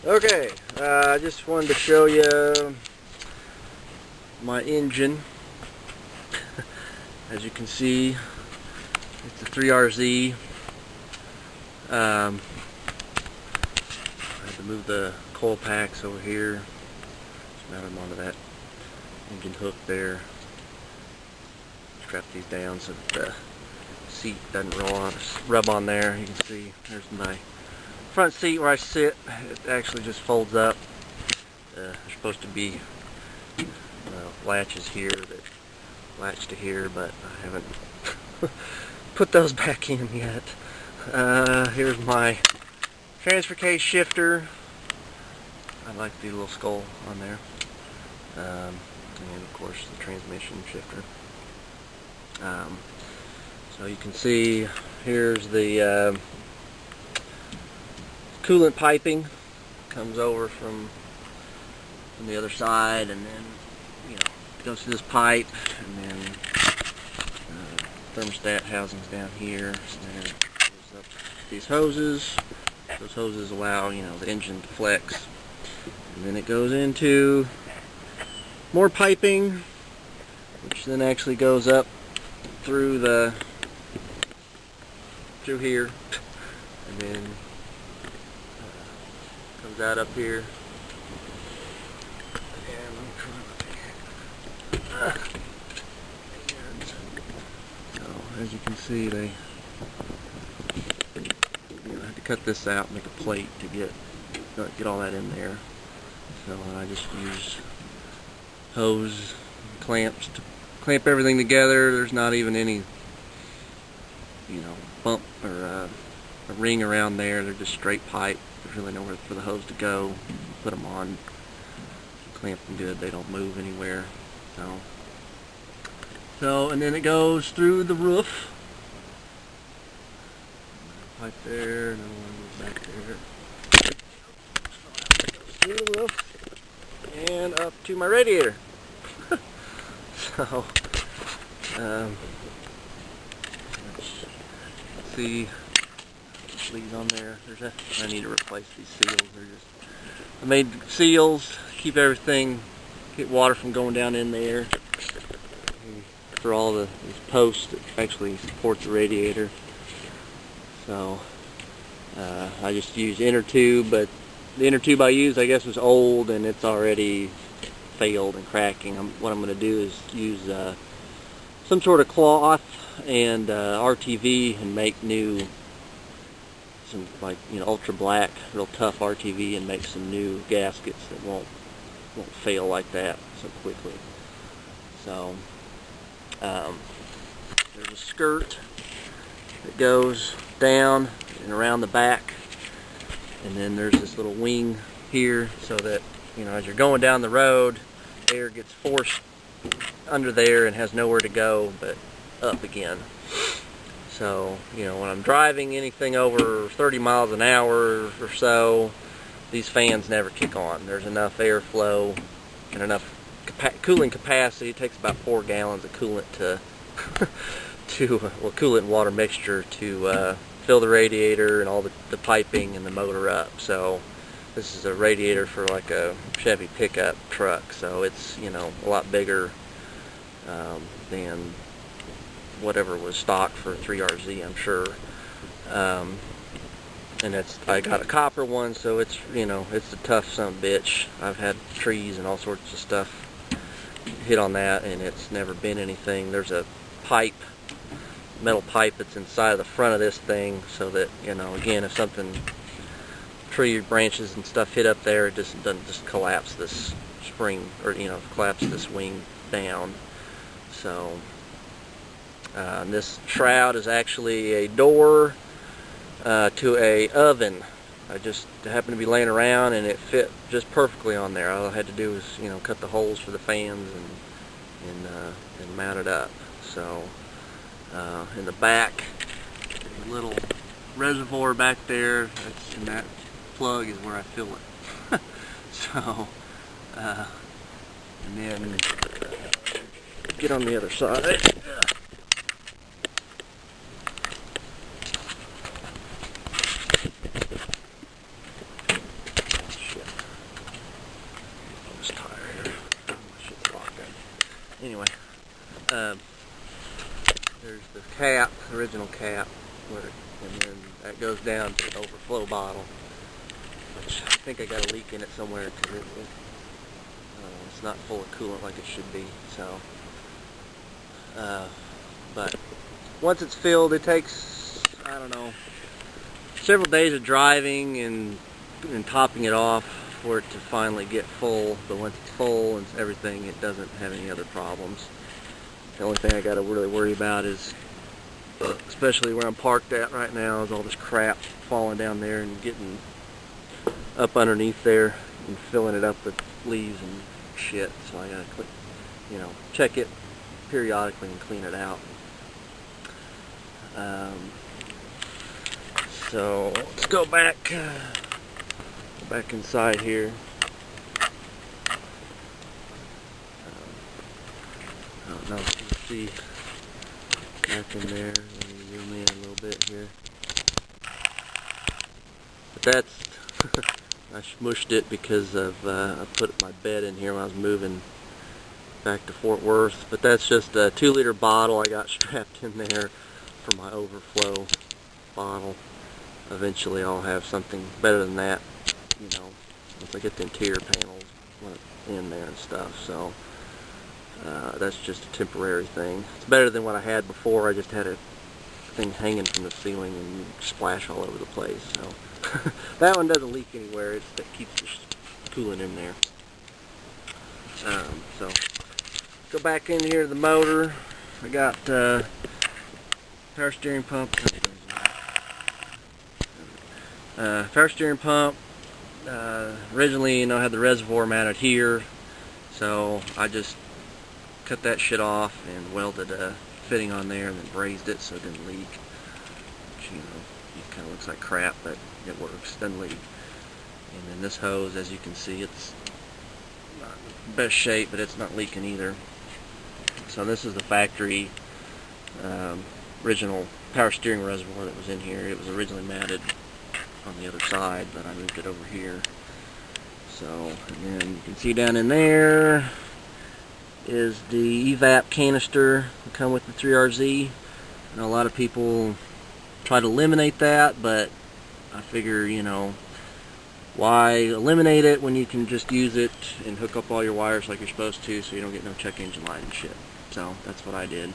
Okay, I just wanted to show you my engine. As you can see, it's a 3RZ. I had to move the coil packs over here. Just mount them onto that engine hook there. Strap these down so that the seat doesn't rub on there. You can see there's my front seat where I sit. It actually just folds up. There's supposed to be latches here that latch to here, but I haven't put those back in yet. Here's my transfer case shifter. I like the little skull on there. And of course the transmission shifter. So you can see here's the coolant piping. Comes over from the other side, and then it goes through this pipe, and then thermostat housings down here. So then it goes up these hoses. Those hoses allow the engine to flex, and then it goes into more piping, which then actually goes up through here, and then comes out up here. So as you can see, they had to cut this out and make a plate to get all that in there. So I just use hose and clamps to clamp everything together. There's not even any bump or a ring around there. They're just straight pipe. There's really nowhere for the hose to go. Put them on, clamp them good. They don't move anywhere. So and then it goes through the roof. Pipe there, and then one goes back there. Goes through the roof and up to my radiator. So, let's see these on there. I need to replace these seals. I made seals, keep everything, get water from going down in there. For all these posts that actually support the radiator. So I just used inner tube, but the inner tube I used, I guess, was old and it's already failed and cracking. What I'm going to do is use some sort of cloth and RTV and make some ultra black, real tough RTV, and make some new gaskets that won't fail like that so quickly. So there's a skirt that goes down and around the back, and then there's this little wing here so that as you're going down the road, air gets forced under there and has nowhere to go but up again. So when I'm driving anything over 30 miles an hour or so, these fans never kick on. There's enough airflow and enough cooling capacity. It takes about 4 gallons of coolant coolant and water mixture to fill the radiator and all the piping and the motor up. So this is a radiator for like a Chevy pickup truck, so it's a lot bigger than whatever was stock for 3RZ, I'm sure. And I got a copper one, so it's it's a tough son of a bitch. I've had trees and all sorts of stuff hit on that, and it's never been anything. There's a metal pipe that's inside of the front of this thing, so that again, if tree branches and stuff hit up there, it doesn't just collapse this spring, or collapse this wing down. So this shroud is actually a door to a oven. I just happened to be laying around and it fit just perfectly on there. All I had to do was cut the holes for the fans and mount it up. So in the back, there's a little reservoir back there. And that plug is where I fill it. So and then get on the other side. There's the cap, original cap, and then that goes down to the overflow bottle, which I think I got a leak in it somewhere because it's not full of coolant like it should be. So, but once it's filled, it takes, I don't know, several days of driving and topping it off for it to finally get full. But once it's full and everything, it doesn't have any other problems. The only thing I got to really worry about is, especially where I'm parked at right now, is all this crap falling down there and getting up underneath there and filling it up with leaves and shit. So I gotta, check it periodically and clean it out. So let's go back inside here. I don't know if you can see back in there. Let me zoom in a little bit here. But that's I smushed it because of I put my bed in here when I was moving back to Fort Worth. But that's just a 2-liter bottle I got strapped in there for my overflow bottle. Eventually I'll have something better than that, once I get the interior panels in there and stuff. So that's just a temporary thing. It's better than what I had before. I just had a thing hanging from the ceiling and splash all over the place. So that one doesn't leak anywhere. It keeps the coolant in there. So go back in here to the motor. I got power steering pump. Power steering pump. Originally, had the reservoir mounted here, so I just cut that shit off and welded a fitting on there and then brazed it so it didn't leak. Which, it kind of looks like crap, but it works, doesn't leak. And then this hose, as you can see, it's not in the best shape, but it's not leaking either. So this is the factory original power steering reservoir that was in here. It was originally mounted on the other side, but I moved it over here. So, and then you can see down in there is the evap canister that come with the 3RZ. I know a lot of people try to eliminate that, but I figure, why eliminate it when you can just use it and hook up all your wires like you're supposed to, so you don't get no check engine light and shit. So that's what I did.